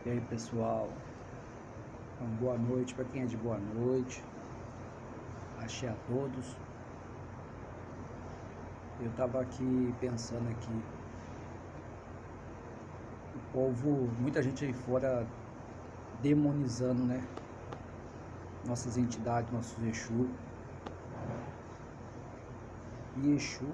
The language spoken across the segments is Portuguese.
E aí pessoal, uma boa noite para quem é de boa noite, axé a todos. Eu tava aqui pensando aqui, o povo, muita gente aí fora demonizando, né? Nossas entidades, nossos Exu. E Exu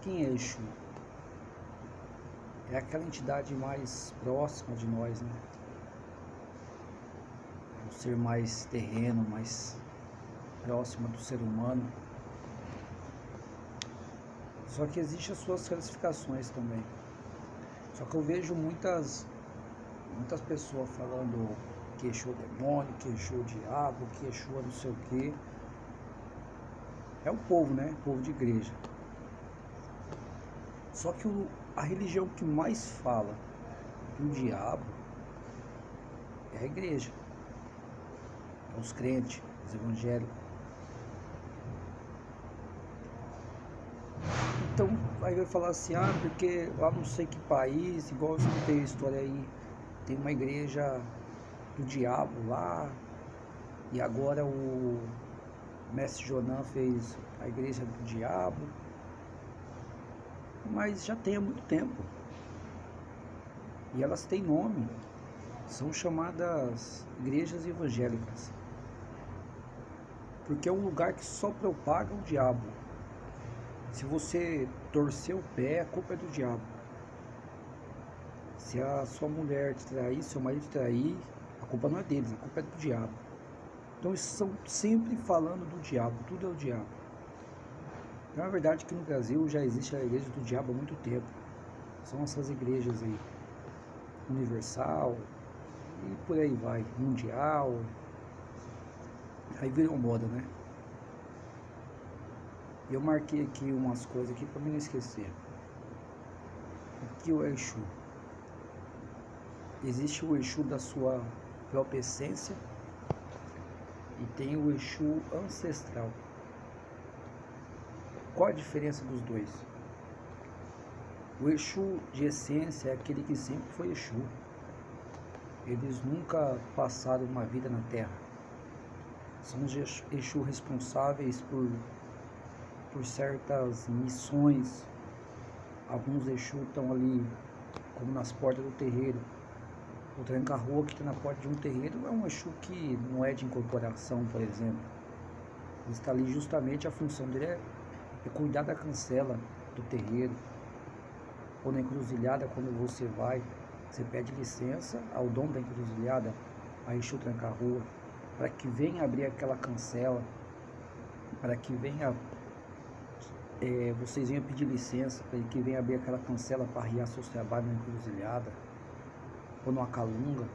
quem é Exu? É aquela entidade mais próxima de nós, né? É um ser mais terreno, mais próximo do ser humano. Só que existem as suas classificações também. Só que eu vejo muitas pessoas falando que Exu é demônio, que Exu é o diabo, que Exu é não sei o que. É o povo, né? O povo de igreja. Só que a religião que mais fala do diabo é a igreja. É os crentes, os evangélicos. Então, aí vai falar assim, porque lá não sei que país, igual eu escutei a história aí, tem uma igreja do diabo lá, e agora o mestre Jonan fez a igreja do diabo, mas já tem há muito tempo. E elas têm nome, são chamadas igrejas evangélicas, porque é um lugar que só propaga o diabo. Se você torcer o pé, a culpa é do diabo. Se a sua mulher te trair, seu marido te trair, a culpa não é deles, a culpa é do diabo. Então eles estão sempre falando do diabo, tudo é o diabo. Então é verdade que no Brasil já existe a igreja do diabo há muito tempo. São essas igrejas aí, Universal, e por aí vai, Mundial. Aí virou moda, né? E eu marquei aqui umas coisas aqui para mim não esquecer. O que é o Exu? Existe o Exu da sua própria essência e tem o Exu ancestral. Qual a diferença dos dois? O Exu de essência é aquele que sempre foi Exu. Eles nunca passaram uma vida na Terra. São os Exu responsáveis por certas missões. Alguns Exu estão ali, como nas portas do terreiro. O tranca-rua que está na porta de um terreiro é um Exu que não é de incorporação, por exemplo. Ele está ali justamente, a função dele é cuidar da cancela do terreiro. Ou na encruzilhada, quando você vai, você pede licença ao dono da encruzilhada, a Exu tranca-rua, para que venha abrir aquela cancela, para que venha, vocês venham pedir licença, para que venha abrir aquela cancela para arriar seus trabalhos na encruzilhada, ou numa calunga.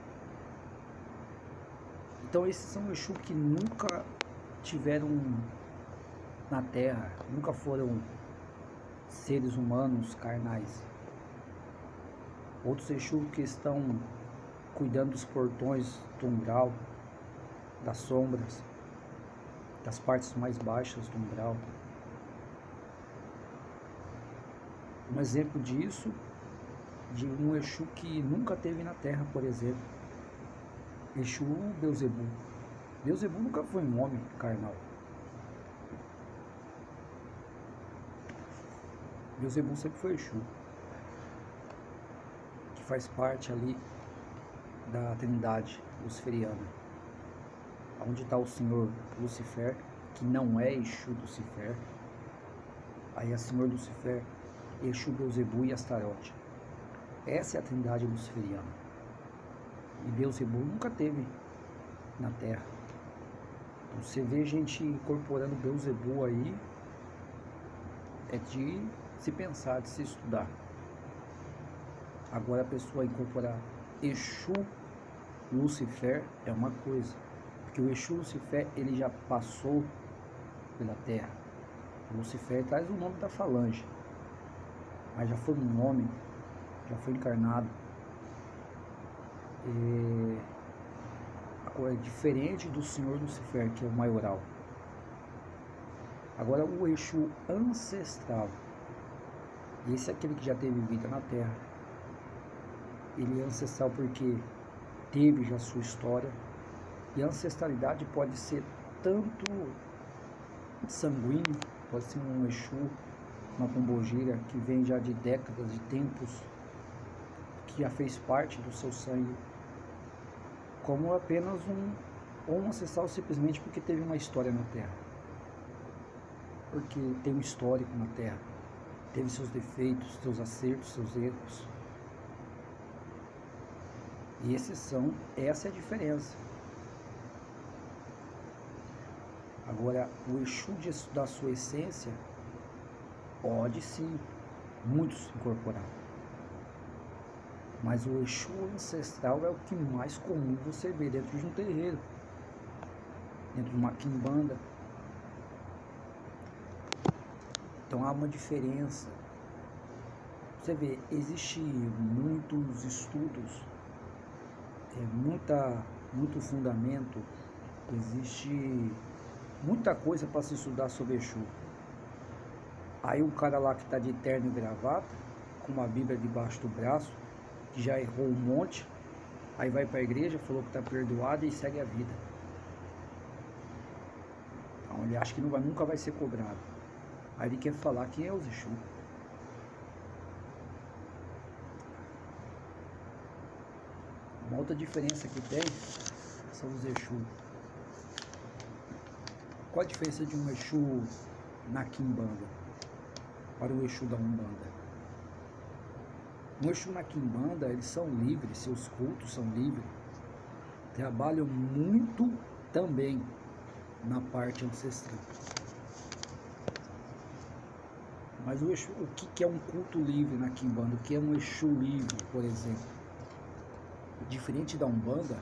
Então esses são Exu que nunca tiveram na Terra, nunca foram seres humanos carnais. Outros Exu que estão cuidando dos portões do umbral, das sombras, das partes mais baixas do umbral. Um exemplo disso, de um Exu que nunca teve na Terra, por exemplo, Exu Beelzebub. Beelzebub nunca foi um homem carnal. Beelzebub sempre foi Exu, que faz parte ali da Trindade luciferiana, onde está o Senhor Lucifer, que não é Exu Lucifer. Aí é Senhor Lucifer, Exu Beelzebub e Astarote. Essa é a Trindade luciferiana. E Beelzebub nunca teve na Terra. Então, você vê gente incorporando Beelzebub aí, é de se pensar, de se estudar. Agora a pessoa incorporar Exu Lucifer é uma coisa, porque o Exu Lucifer ele já passou pela Terra. O Lucifer traz o nome da falange, mas já foi um homem, já foi encarnado. É diferente do Senhor Lucifer, que é o maioral. Agora o Exu ancestral, esse é aquele que já teve vida na Terra. ele é ancestral porque teve já sua história. E a ancestralidade pode ser tanto sanguíneo, pode ser um Exu, uma pombogira que vem já de décadas, de tempos, que já fez parte do seu sangue, como apenas um ancestral simplesmente porque teve uma história na Terra, porque tem um histórico na Terra, teve seus defeitos, seus acertos, seus erros. E essa é a diferença. Agora, o Exu da sua essência pode sim muitos incorporar. Mas o Exu ancestral é o que mais comum você vê dentro de um terreiro, dentro de uma quimbanda. Então há uma diferença. Você vê, existe muitos estudos, muito fundamento, existe muita coisa para se estudar sobre Exu. Aí um cara lá que está de terno e gravata, com uma Bíblia debaixo do braço, que já errou um monte, aí vai para a igreja, falou que está perdoado e segue a vida. Então ele acha que nunca vai ser cobrado. Aí ele quer falar quem é os Exu. Uma outra diferença que tem são os Exu. Qual a diferença de um Exu na quimbanda para o Exu da Umbanda? Um Exu na quimbanda, eles são livres, seus cultos são livres, trabalham muito também na parte ancestral. Mas o Exu, o que é um culto livre na quimbanda? O que é um Exu livre, por exemplo? Diferente da Umbanda,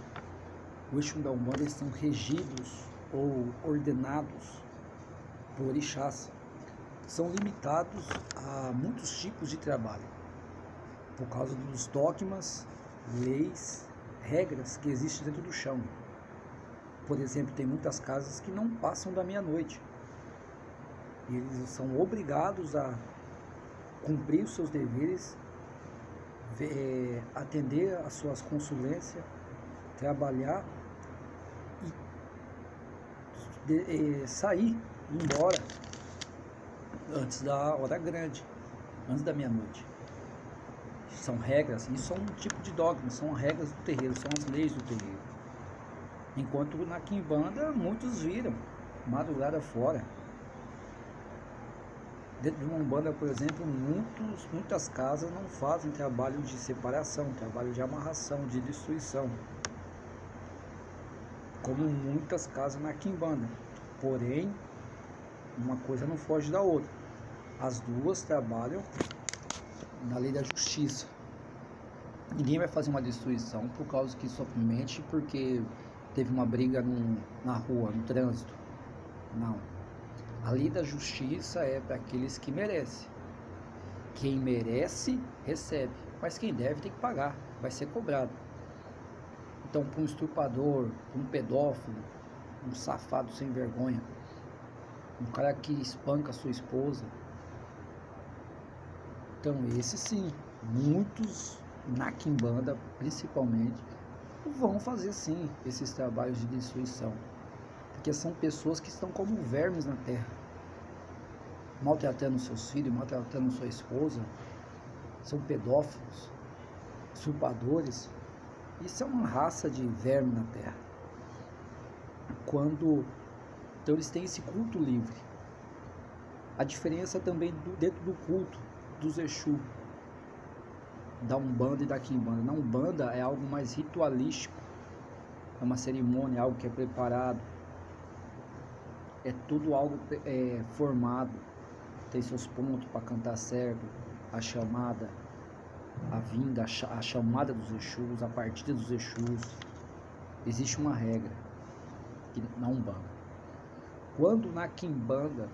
o Exu da Umbanda eles são regidos ou ordenados por orixás. São limitados a muitos tipos de trabalho, por causa dos dogmas, leis, regras que existem dentro do chão. Por exemplo, tem muitas casas que não passam da meia-noite. E eles são obrigados a cumprir os seus deveres, atender às suas consulências, trabalhar e sair, ir embora antes da hora grande, antes da meia-noite. São regras, isso são um tipo de dogma, são regras do terreiro, são as leis do terreiro. Enquanto na quimbanda muitos viram madrugada fora. Dentro de uma umbanda, por exemplo, muitas casas não fazem trabalho de separação, trabalho de amarração, de destruição, como muitas casas na quimbanda. Porém, uma coisa não foge da outra. As duas trabalham na lei da justiça. Ninguém vai fazer uma destruição por causa que somente porque teve uma briga na rua, no trânsito. Não. A lei da justiça é para aqueles que merecem. Quem merece, recebe. Mas quem deve tem que pagar, vai ser cobrado. Então, para um estuprador, um pedófilo, um safado sem vergonha, um cara que espanca sua esposa, então esse sim, muitos na quimbanda principalmente, vão fazer sim esses trabalhos de destruição, porque são pessoas que estão como vermes na terra, maltratando seus filhos, maltratando sua esposa, são pedófilos, estupradores. Isso é uma raça de verme na terra. Então eles têm esse culto livre. A diferença também dentro do culto dos Exu, da Umbanda e da Quimbanda. Na Umbanda é algo mais ritualístico, é uma cerimônia, algo que é preparado, é tudo algo formado, tem seus pontos para cantar certo, a chamada, a vinda, a chamada dos Exus, a partida dos Exus. Existe uma regra na Umbanda. Quando na Quimbanda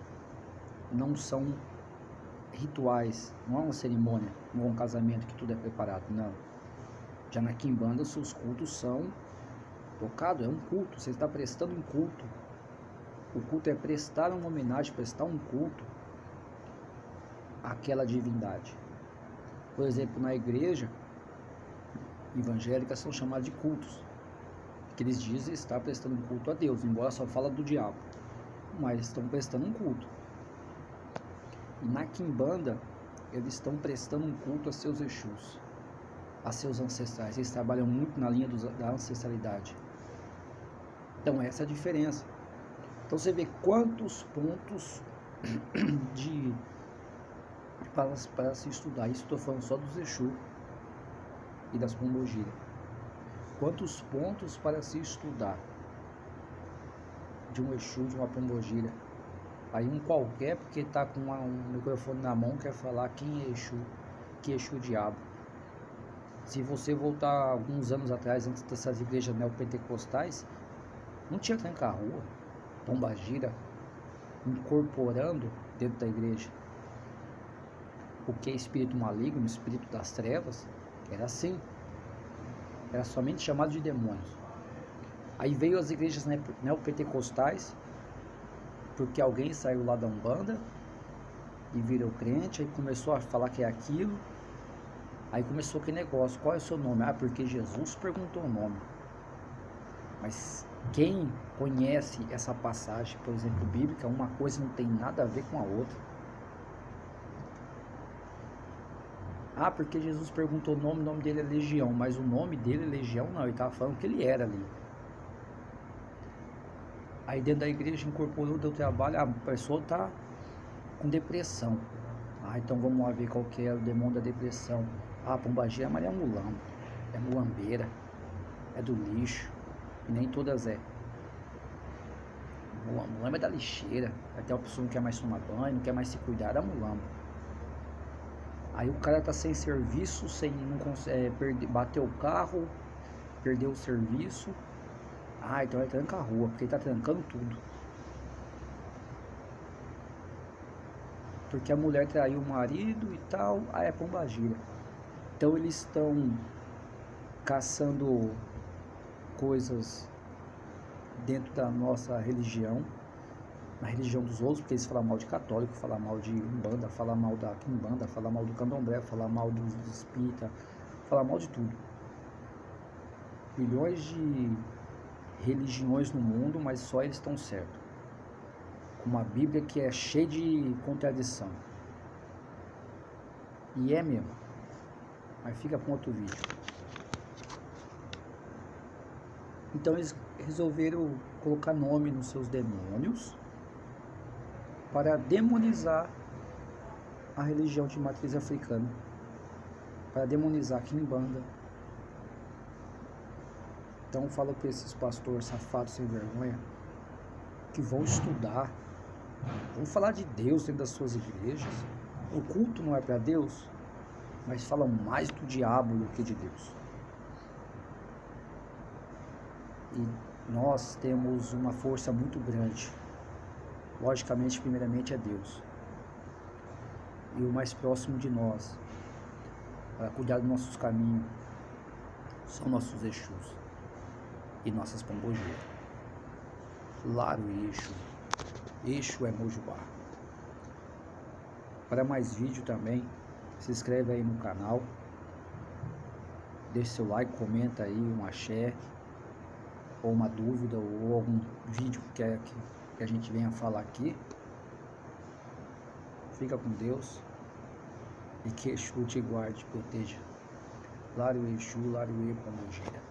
não são rituais, não é uma cerimônia, não é um casamento que tudo é preparado, não. Já na Quimbanda os seus cultos são tocados, é um culto, você está prestando um culto. O culto é prestar uma homenagem, prestar um culto àquela divindade. Por exemplo, na igreja, evangélicas são chamados de cultos, que eles dizem estar prestando um culto a Deus, embora só fala do diabo, mas estão prestando um culto. E na quimbanda, eles estão prestando um culto a seus Exus, a seus ancestrais. Eles trabalham muito na linha da ancestralidade. Então essa é a diferença. Então você vê quantos pontos para se estudar. Isso estou falando só dos Exu e das Pombogira. Quantos pontos para se estudar de um Exu, de uma Pombogira. Aí um qualquer, porque está com um microfone na mão, quer falar quem é Exu, que Exu é o diabo. Se você voltar alguns anos atrás, antes dessas igrejas neopentecostais, não tinha tranca-rua, pombagira, incorporando dentro da igreja. O que é espírito maligno, espírito das trevas, era assim. Era somente chamado de demônios. Aí veio as igrejas neopentecostais, porque alguém saiu lá da Umbanda e virou crente, aí começou a falar que é aquilo. Aí começou aquele negócio, qual é o seu nome? Ah, porque Jesus perguntou o nome. Mas quem conhece essa passagem, por exemplo, bíblica, uma coisa não tem nada a ver com a outra. Ah, porque Jesus perguntou o nome dele é Legião, mas o nome dele é Legião não, ele estava falando que ele era ali. Aí dentro da igreja incorporou, deu trabalho, a pessoa está com depressão. Ah, então vamos lá ver qual que é o demônio da depressão. Ah, a pombagira, mas é mulamba, é mulambeira, é do lixo, e nem todas é. Mulamba é da lixeira, até a pessoa não quer mais tomar banho, não quer mais se cuidar da mulamba. Aí o cara tá sem serviço, não consegue, bateu o carro, perdeu o serviço. Ah, então ele tranca a rua, porque ele tá trancando tudo. Porque a mulher traiu o marido e tal, aí é pombagira. Então eles estão caçando coisas dentro da nossa religião, na religião dos outros, porque eles falam mal de católico, falam mal de umbanda, falam mal da quimbanda, falam mal do candomblé, falam mal dos espírita, falam mal de tudo. Milhões de religiões no mundo, mas só eles estão certos. Com uma Bíblia que é cheia de contradição. E é mesmo. Mas fica para um outro vídeo. Então eles resolveram colocar nome nos seus demônios para demonizar a religião de matriz africana, para demonizar a quimbanda. Então eu falo para esses pastores safados sem vergonha que vão estudar, vão falar de Deus dentro das suas igrejas. O culto não é para Deus, mas falam mais do diabo do que de Deus. E nós temos uma força muito grande. Logicamente, primeiramente é Deus. E o mais próximo de nós, para cuidar dos nossos caminhos, são nossos Exus e nossas Pombogiras. Laro Exu, Exu é Mojubá. Para mais vídeo também, se inscreve aí no canal, deixe seu like, comenta aí um axé, ou uma dúvida, ou algum vídeo que a gente venha falar aqui. Fica com Deus e que Exu te guarde e proteja. Laro Exu, Laro E Pombogira.